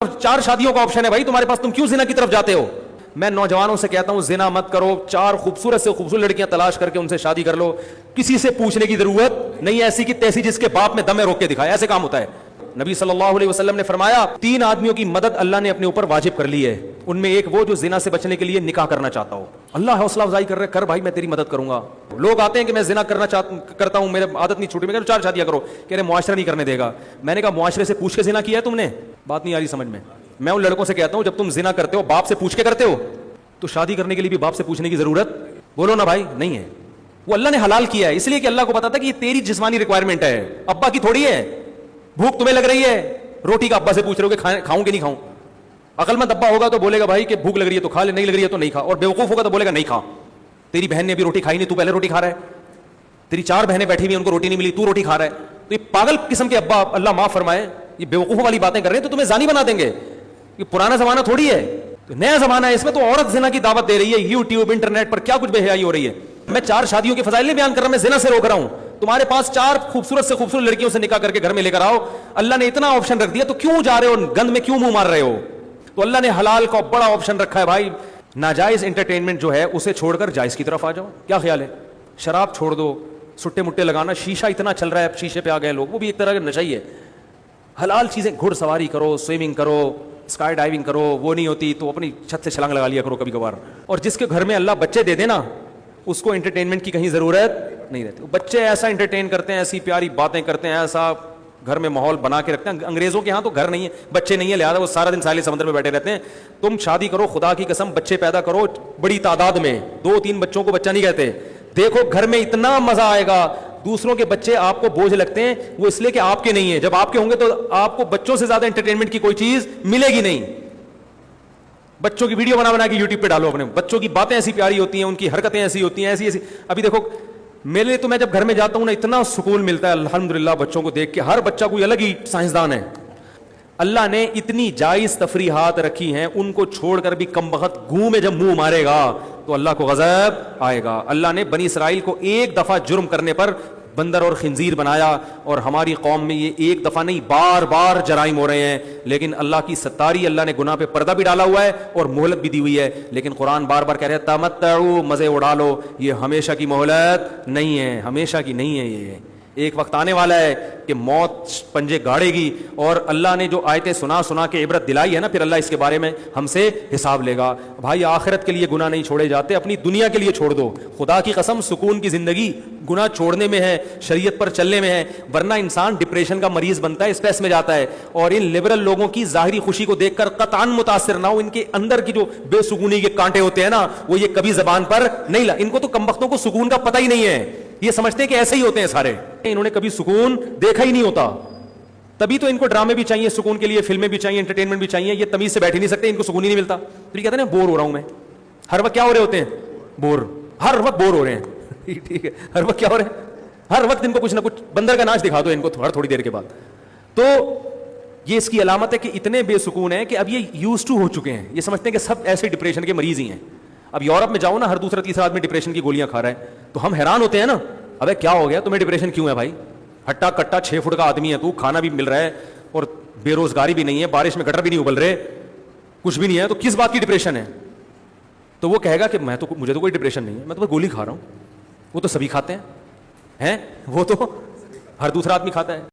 4 शादियों का ऑप्शन है भाई तुम्हारे पास, तुम क्यों जिना की तरफ जाते हो? मैं नौजवानों से कहता हूं जिना मत करो, 4 खूबसूरत से खूबसूरत लड़कियां तलाश करके उनसे शादी कर लो, किसी से पूछने की जरूरत नहीं, ऐसी की तैसी जिसके बाप में दमे रोक के दिखाए, ऐसे काम होता है। नबी सल्लल्लाहु अलैहि वसल्लम ने फरमाया 3 आदमियों की मदद अल्लाह ने अपने ऊपर वाजिब कर ली है, उनमें एक वो जो जिना से बचने के लिए निकाह करना चाहता हो। अल्लाह हौसला अफजाई कर रहे, कर भाई मैं तेरी मदद करूंगा। लोग आते हैं कि मैं जिना करता हूं, मेरे आदत नहीं छूटी, मैं कह 4 शादियां करो, कह रहे मुआशरा नहीं करने देगा। मैंने कहा मुआशरे से पूछ के जिना किया है तुमने? बात नहीं आ रही समझ में। मैं उन लड़कों से कहता हूं जब तुम जिना करते हो बाप से पूछ के करते हो, तो शादी करने के लिए भी बाप से पूछने की जरूरत, बोलो ना भाई, नहीं है। वो अल्लाह ने हलाल किया है, इसलिए कि अल्लाह को पता था कि ये तेरी जिस्मानी रिक्वायरमेंट है, अब्बा की थोड़ी है। भूख तुम्हें लग रही है, रोटी का अब्बा से पूछ रहे हो कि खाऊं कि नहीं खाऊं। अकलमंद अब्बा होगा तो बोलेगा भाई कि भूख लग रही है तो खा ले, नहीं लग रही है तो नहीं खा, और बेवकूफ होगा तो बोलेगा नहीं खा। तेरी बहन ने अभी रोटी खाई नहीं, तू पहले रोटी खा रहा है। तेरी 4 बहनें बैठी हुई, उनको रोटी नहीं मिली, तू रोटी खा रहा है। तो ये पागल किस्म के अब्बा, अल्लाह माफ फरमाए, ये बेवकूफों वाली बातें कर रहे हैं तो तुम्हें जानी बना देंगे। ये पुराना जमाना थोड़ी है, तो नया जमाना है, इसमें तो औरत जिना की दावत दे रही है, यूट्यूब इंटरनेट पर क्या कुछ बेहयाई हो रही है। मैं 4 शादियों के फजाइल नहीं बयान कर रहा, मैं जिना से रोक रहा हूं। तुम्हारे पास 4 खूबसूरत से खूबसूरत लड़कियों से निकाह करके घर में लेकर आओ, अल्लाह ने इतना ऑप्शन रख दिया, तो क्यों जा रहे हो गंद में, क्यों मुंह मार रहे हो? तो अल्लाह ने हलाल का बड़ा ऑप्शन रखा है भाई। नाजायज एंटरटेनमेंट जो है उसे छोड़कर जायज की तरफ आ जाओ। क्या ख्याल है? शराब छोड़ दो, सुट्टे मुट्टे लगाना, शीशा इतना चल रहा है, शीशे पे आ गए लोग, वो भी एक तरह का नशा ही है। हलाल चीजें, घुड़सवारी करो, स्विमिंग करो, स्काई डाइविंग करो, वो नहीं होती तो अपनी छत से छलांग लगा लिया करो कभी कभार। और जिसके घर में अल्लाह बच्चे दे देना, उसको एंटरटेनमेंट की कहीं जरूरत नहीं रहती। बच्चे ऐसा एंटरटेन करते हैं, ऐसी प्यारी बातें करते हैं, ऐसा घर में माहौल बना के रखते हैं। अंग्रेजों के यहाँ तो घर नहीं है, बच्चे नहीं है, लिहाजा वो सारा दिन साले समुद्र में बैठे रहते हैं। तुम शादी करो, खुदा की कसम बच्चे पैदा करो बड़ी तादाद में, 2-3 बच्चों को बच्चा नहीं कहते। देखो घर में इतना मजा आएगा। दूसरों के बच्चे आपको बोझ लगते हैं, वो इसलिए कि आपके नहीं है। जब आपके होंगे तो आपको बच्चों से ज्यादा एंटरटेनमेंट की कोई चीज मिलेगी नहीं। बच्चों की वीडियो बना बना के यूट्यूब पे डालो अपने, बच्चों की बातें ऐसी प्यारी होती हैं, उनकी हरकतें ऐसी होती हैं, ऐसी ऐसी। अभी देखो मेरे लिए तो, मैं जब घर में जाता हूं ना, इतना सुकून मिलता है अल्हम्दुलिल्लाह बच्चों को देख के। हर बच्चा कोई अलग ही साइंसदान है। अल्लाह ने इतनी जायज तफरीहात रखी हैं, उनको छोड़कर भी कमबख्त गूं में जब मुंह मारेगा तो अल्लाह को गजब आएगा। अल्लाह ने बनी इसराइल को एक दफा जुर्म करने पर बंदर और खिंजीर बनाया, और हमारी कौम में ये एक दफा नहीं बार बार जराइम हो रहे हैं। लेकिन अल्लाह की सत्तारी, अल्लाह ने गुनाह पे पर्दा भी डाला हुआ है और मोहलत भी दी हुई है। लेकिन कुरान बार बार कह रहे हैं तमत्तउ, मजे उड़ा लो। ये हमेशा की मोहलत नहीं है, हमेशा की नहीं है। ये एक वक्त आने वाला है कि मौत पंजे गाड़ेगी, और अल्लाह ने जो आयतें सुना सुना के इबरत दिलाई है ना, फिर अल्लाह इसके बारे में हमसे हिसाब लेगा। भाई आखिरत के लिए गुनाह नहीं छोड़े जाते, अपनी दुनिया के लिए छोड़ दो। खुदा की कसम सुकून की जिंदगी गुनाह छोड़ने में है, शरीयत पर चलने में है। वरना इंसान डिप्रेशन का मरीज बनता है, स्ट्रेस में जाता है। और इन लिबरल लोगों की जाहिरी खुशी को देखकर कतआन मुतासिर ना हो। इनके अंदर की जो बेसुकूनी के कांटे होते हैं ना, वो ये कभी जबान पर नहीं ला। इनको तो कमबख्तों को सुकून का पता ही नहीं है, ये समझते हैं कि ऐसे ही होते हैं सारे। इन्होंने कभी सुकून देखा ही नहीं होता, तभी तो इनको ड्रामे भी चाहिए सुकून के लिए, फिल्में भी चाहिए, एंटरटेनमेंट भी चाहिए। ये तमीज से बैठ ही नहीं सकते, इनको सुकून ही नहीं मिलता। तो ये कहते हैं ना बोर हो रहा हूं मैं। हर वक्त क्या हो रहे होते हैं? बोर, हर वक्त बोर हो रहे हैं। ठीक है, हर वक्त क्या हो रहे हैं? हर वक्त इनको कुछ ना कुछ बंदर का नाच दिखा दो इनको हर थोड़ी देर के बाद। तो ये इसकी अलामत है कि इतने बेसुकून है कि अब ये यूज टू हो चुके हैं। ये समझते हैं कि सब ऐसे डिप्रेशन के मरीज ही हैं। अब यूरोप में जाओ ना, हर दूसरा तीसरा आदमी डिप्रेशन की गोलियां खा रहा है, तो हम हैरान होते हैं ना, अबे क्या हो गया तुम्हें, डिप्रेशन क्यों है भाई? हट्टा कट्टा 6 फुट का आदमी है तू, खाना भी मिल रहा है और बेरोजगारी भी नहीं है, बारिश में गटर भी नहीं उबल रहे, कुछ भी नहीं है, तो किस बात की डिप्रेशन है? तो वो कहेगा कि मुझे तो कोई डिप्रेशन नहीं है, मैं तो बस गोली खा रहा हूं। वो तो सभी खाते हैं, वो तो हर दूसरा आदमी खाता है।